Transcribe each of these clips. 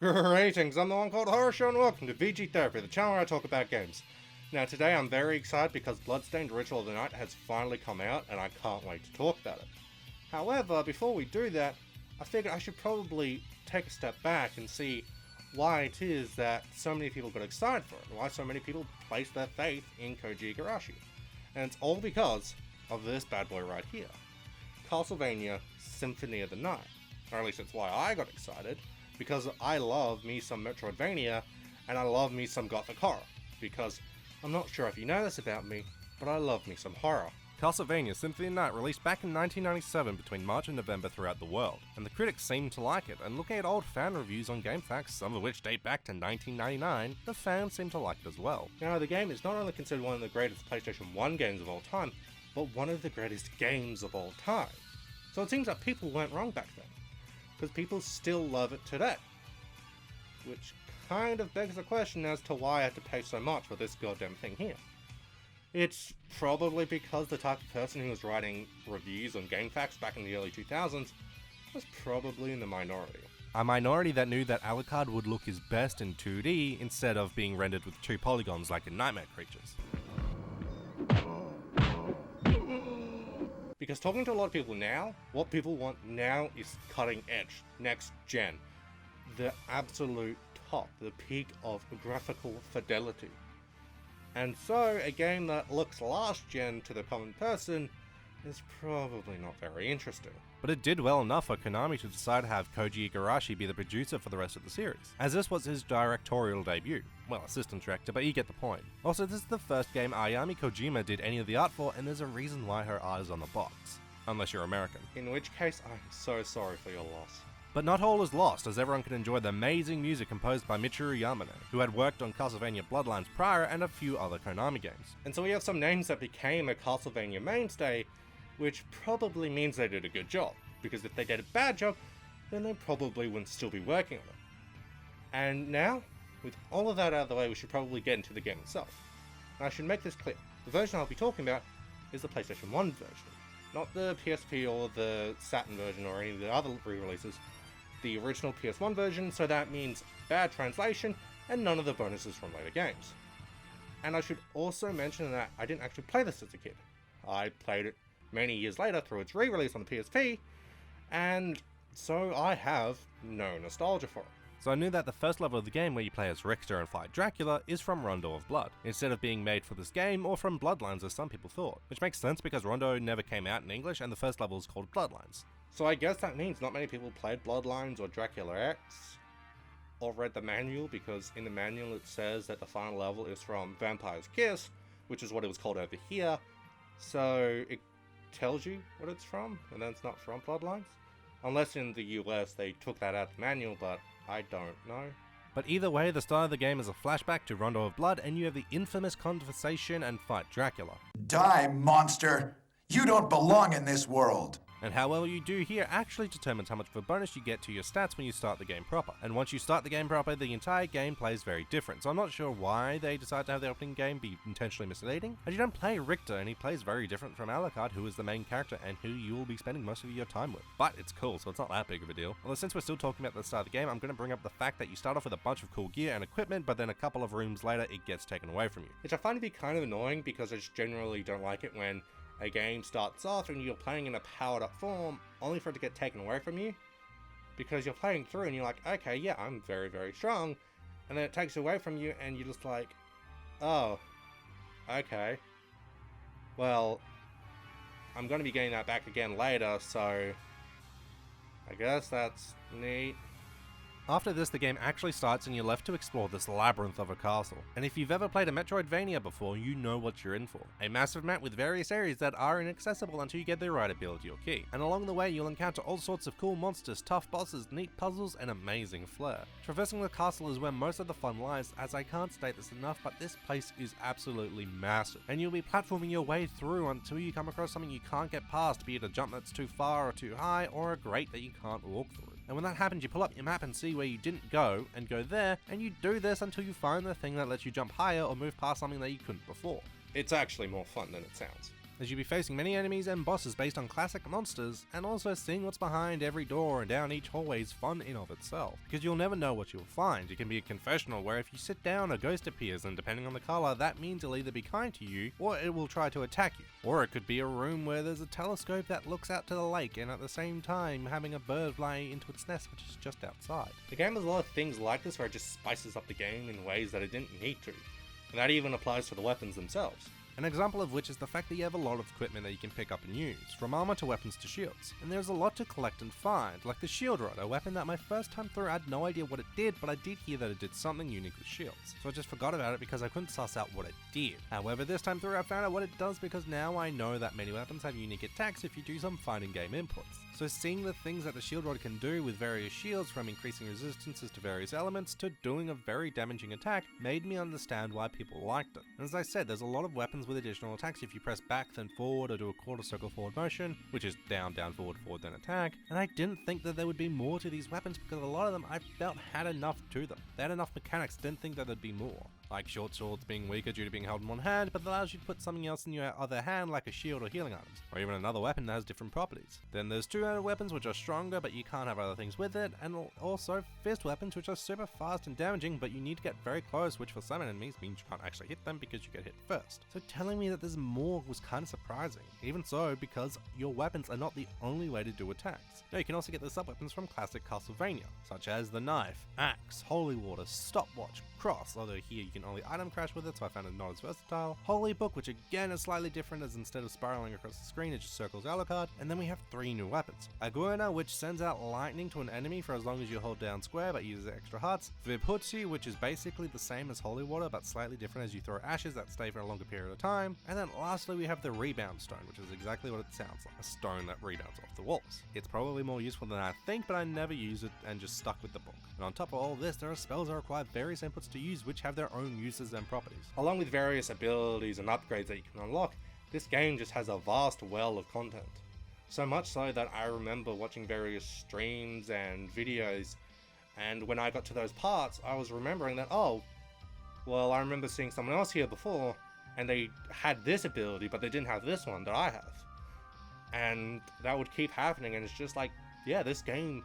Greetings, I'm the one called Horror Show and welcome to VG Therapy, the channel where I talk about games. Now today I'm very excited because Bloodstained Ritual of the Night has finally come out and I can't wait to talk about it. However, before we do that, I figured I should probably take a step back and see why it is that so many people got excited for it, and why so many people placed their faith in Koji Igarashi. And it's all because of this bad boy right here. Castlevania Symphony of the Night. Or at least that's why I got excited, because I love me some Metroidvania, and I love me some gothic horror, because I'm not sure if you know this about me, but I love me some horror. Castlevania Symphony of the Night released back in 1997 between March and November throughout the world, and the critics seemed to like it, and looking at old fan reviews on GameFAQs, some of which date back to 1999, the fans seemed to like it as well. Now, the game is not only considered one of the greatest PlayStation 1 games of all time, but one of the greatest games of all time. So it seems that people weren't wrong back then, because people still love it today. Which kind of begs the question as to why I had to pay so much for this goddamn thing here. It's probably because the type of person who was writing reviews on GameFAQs back in the early 2000s was probably in the minority. A minority that knew that Alucard would look his best in 2D instead of being rendered with 2 polygons like in Nightmare Creatures. Because talking to a lot of people now, what people want now is cutting edge, next gen. The absolute top, the peak of graphical fidelity. And so, a game that looks last gen to the common person is probably not very interesting. But it did well enough for Konami to decide to have Koji Igarashi be the producer for the rest of the series, as this was his directorial debut. Well, assistant director, but you get the point. Also, this is the first game Ayami Kojima did any of the art for, and there's a reason why her art is on the box. Unless you're American. In which case, I'm so sorry for your loss. But not all is lost, as everyone can enjoy the amazing music composed by Michiru Yamane, who had worked on Castlevania Bloodlines prior and a few other Konami games. And so we have some names that became a Castlevania mainstay, which probably means they did a good job, because if they did a bad job, then they probably wouldn't still be working on it. And now, with all of that out of the way, we should probably get into the game itself. And I should make this clear, the version I'll be talking about is the PlayStation 1 version, not the PSP or the Saturn version or any of the other re-releases. The original PS1 version, so that means bad translation and none of the bonuses from later games. And I should also mention that I didn't actually play this as a kid. I played it many years later through its re-release on the PSP, and so I have no nostalgia for it. So I knew that the first level of the game where you play as Richter and fight Dracula is from Rondo of Blood, instead of being made for this game or from Bloodlines as some people thought, which makes sense because Rondo never came out in English and the first level is called Bloodlines. So I guess that means not many people played Bloodlines or Dracula X, or read the manual, because in the manual it says that the final level is from Vampire's Kiss, which is what it was called over here, so it tells you what it's from, and then it's not from Bloodlines. Unless in the US they took that out of the manual, but I don't know. But either way, the start of the game is a flashback to Rondo of Blood, and you have the infamous conversation and fight Dracula. Die, monster! You don't belong in this world! And how well you do here actually determines how much of a bonus you get to your stats when you start the game proper. And once you start the game proper, the entire game plays very different, so I'm not sure why they decided to have the opening game be intentionally misleading, as you don't play Richter and he plays very different from Alucard, who is the main character and who you will be spending most of your time with. But it's cool, so it's not that big of a deal. Although since we're still talking about the start of the game, I'm going to bring up the fact that you start off with a bunch of cool gear and equipment, but then a couple of rooms later it gets taken away from you. Which I find to be kind of annoying, because I just generally don't like it when a game starts off and you're playing in a powered up form, only for it to get taken away from you. Because you're playing through and you're like, okay, yeah, I'm very, very strong. And then it takes away from you and you're just like, oh, okay. Well, I'm going to be getting that back again later, so I guess that's neat. After this, the game actually starts and you're left to explore this labyrinth of a castle. And if you've ever played a Metroidvania before, you know what you're in for. A massive map with various areas that are inaccessible until you get the right ability or key. And along the way, you'll encounter all sorts of cool monsters, tough bosses, neat puzzles, and amazing flair. Traversing the castle is where most of the fun lies, as I can't state this enough, but this place is absolutely massive. And you'll be platforming your way through until you come across something you can't get past, be it a jump that's too far or too high, or a grate that you can't walk through. And when that happens, you pull up your map and see where you didn't go, and go there, and you do this until you find the thing that lets you jump higher or move past something that you couldn't before. It's actually more fun than it sounds. as you'll be facing many enemies and bosses based on classic monsters, and also seeing what's behind every door and down each hallway is fun in of itself, because you'll never know what you'll find. It can be a confessional where if you sit down a ghost appears, and depending on the color that means it'll either be kind to you or it will try to attack you. Or it could be a room where there's a telescope that looks out to the lake and at the same time having a bird fly into its nest which is just outside. The game has a lot of things like this where it just spices up the game in ways that it didn't need to, and that even applies to the weapons themselves. An example of which is the fact that you have a lot of equipment that you can pick up and use, from armor to weapons to shields. And there's a lot to collect and find, like the shield rod, a weapon that my first time through I had no idea what it did, but I did hear that it did something unique with shields. So I just forgot about it because I couldn't suss out what it did. However, this time through I found out what it does because now I know that many weapons have unique attacks if you do some finding game inputs. So seeing the things that the shield rod can do with various shields, from increasing resistances to various elements to doing a very damaging attack, made me understand why people liked it. And as I said, there's a lot of weapons with additional attacks if you press back then forward or do a quarter circle forward motion, which is down, down, forward, forward, then attack. And I didn't think that there would be more to these weapons because a lot of them I felt had enough to them. They had enough mechanics, didn't think that there'd be more. Like short swords being weaker due to being held in one hand, but that allows you to put something else in your other hand like a shield or healing items, or even another weapon that has different properties. Then there's two-handed weapons which are stronger but you can't have other things with it, and also fist weapons which are super fast and damaging but you need to get very close, which for some enemies means you can't actually hit them because you get hit first. So telling me that there's more was kind of surprising, even so because your weapons are not the only way to do attacks. No, you can also get the sub-weapons from classic Castlevania, such as the knife, axe, holy water, stopwatch, cross, although here you can only item crash with it, so I found it not as versatile. Holy book, which again is slightly different as instead of spiraling across the screen, it just circles Alucard. And then we have 3 new weapons. Agurna, which sends out lightning to an enemy for as long as you hold down square but uses extra hearts. Vibhuti, which is basically the same as holy water but slightly different as you throw ashes that stay for a longer period of time. And then lastly we have the Rebound Stone, which is exactly what it sounds like, a stone that rebounds off the walls. It's probably more useful than I think, but I never use it and just stuck with the book. And on top of all this, there are spells that require various inputs to use which have their own uses and properties. Along with various abilities and upgrades that you can unlock, this game just has a vast well of content. So much so that I remember watching various streams and videos, and when I got to those parts, I was remembering that, oh, well, I remember seeing someone else here before, and they had this ability, but they didn't have this one that I have. And that would keep happening, and it's just like, yeah, this game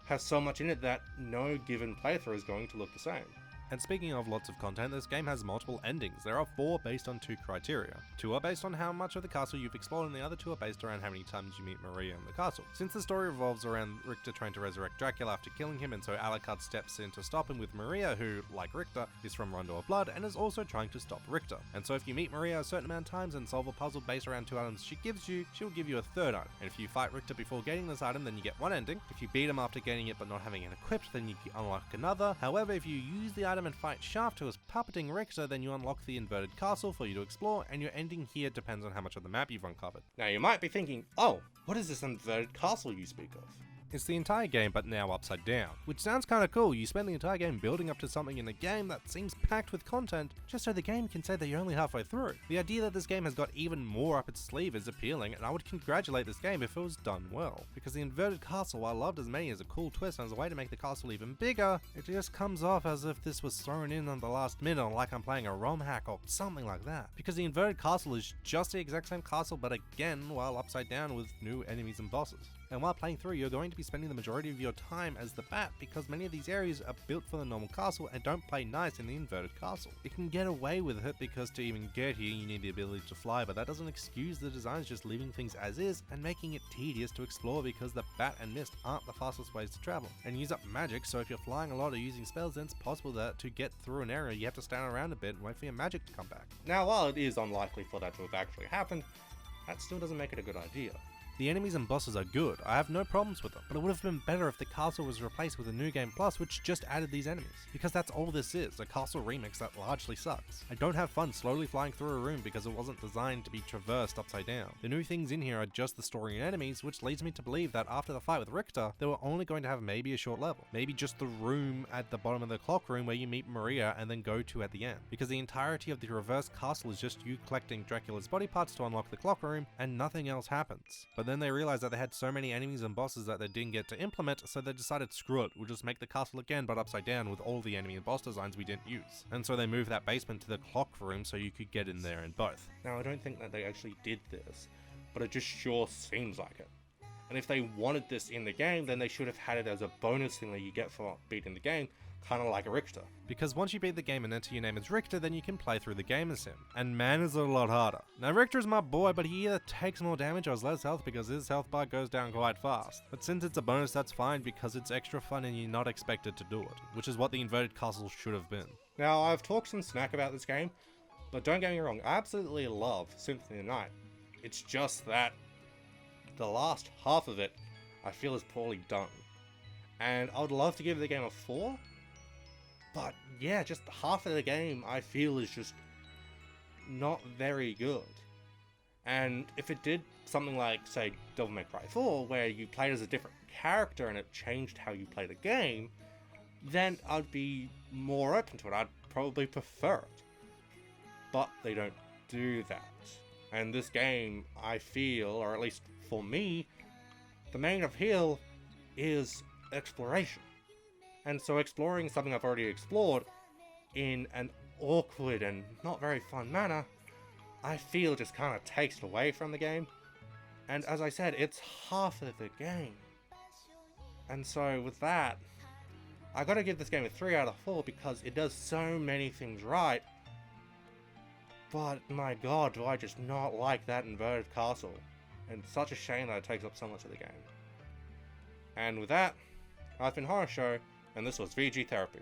has so much in it that no given playthrough is going to look the same. And speaking of lots of content, this game has multiple endings. There are 4 based on 2 criteria. 2 are based on how much of the castle you've explored, and the other 2 are based around how many times you meet Maria in the castle. Since the story revolves around Richter trying to resurrect Dracula after killing him, and so Alucard steps in to stop him with Maria, who, like Richter, is from Rondo of Blood, and is also trying to stop Richter. And so if you meet Maria a certain amount of times and solve a puzzle based around 2 items she gives you, she'll give you a 3rd item. And if you fight Richter before getting this item, then you get 1 ending. If you beat him after getting it but not having it equipped, then you unlock another. However, if you use the item and fight Shaft, who is puppeting Richter, then you unlock the inverted castle for you to explore, and your ending here depends on how much of the map you've uncovered. Now you might be thinking, oh, what is this inverted castle you speak of? It's the entire game, but now upside down. Which sounds kinda cool. You spend the entire game building up to something in a game that seems packed with content, just so the game can say that you're only halfway through. The idea that this game has got even more up its sleeve is appealing, and I would congratulate this game if it was done well. Because the inverted castle, while loved as many as a cool twist and as a way to make the castle even bigger, it just comes off as if this was thrown in on the last minute, like I'm playing a ROM hack or something like that. Because the inverted castle is just the exact same castle, but again, while upside down with new enemies and bosses. And while playing through, you're going to be spending the majority of your time as the bat, because many of these areas are built for the normal castle and don't play nice in the inverted castle. You can get away with it because to even get here you need the ability to fly, but that doesn't excuse the designs just leaving things as is and making it tedious to explore because the bat and mist aren't the fastest ways to travel. And use up magic, so if you're flying a lot or using spells, then it's possible that to get through an area you have to stand around a bit and wait for your magic to come back. Now while it is unlikely for that to have actually happened, that still doesn't make it a good idea. The enemies and bosses are good, I have no problems with them, but it would have been better if the castle was replaced with a New Game Plus which just added these enemies. Because that's all this is, a castle remix that largely sucks. I don't have fun slowly flying through a room because it wasn't designed to be traversed upside down. The new things in here are just the story and enemies, which leads me to believe that after the fight with Richter, they were only going to have maybe a short level. Maybe just the room at the bottom of the clock room where you meet Maria and then go to at the end. Because the entirety of the reverse castle is just you collecting Dracula's body parts to unlock the clock room and nothing else happens. But then they realized that they had so many enemies and bosses that they didn't get to implement, so they decided, screw it, we'll just make the castle again but upside down with all the enemy and boss designs we didn't use. And so they moved that basement to the clock room so you could get in there in both. Now, I don't think that they actually did this, but it just sure seems like it. And if they wanted this in the game, then they should have had it as a bonus thing that you get for beating the game, kind of like a Richter. Because once you beat the game and enter your name as Richter, then you can play through the game as him. And man, is it a lot harder. Now Richter's my boy, but he either takes more damage or has less health because his health bar goes down quite fast. But since it's a bonus, that's fine because it's extra fun and you're not expected to do it, which is what the inverted castle should have been. Now, I've talked some smack about this game, but don't get me wrong, I absolutely love Symphony of the Night. It's just that the last half of it, I feel, is poorly done. And I would love to give the game a 4, but yeah, just half of the game I feel is just not very good. And if it did something like, say, Devil May Cry 4, where you played as a different character and it changed how you play the game, then I'd be more open to it. I'd probably prefer it. But they don't do that. And this game, I feel, or at least for me, the main appeal is exploration. And so exploring something I've already explored in an awkward and not very fun manner, I feel just kind of takes it away from the game. And as I said, it's half of the game. And so with that, I gotta give this game a 3 out of 4 because it does so many things right. But my god, do I just not like that inverted castle. And it's such a shame that it takes up so much of the game. And with that, I've been Horror Show, and this was VG Therapy.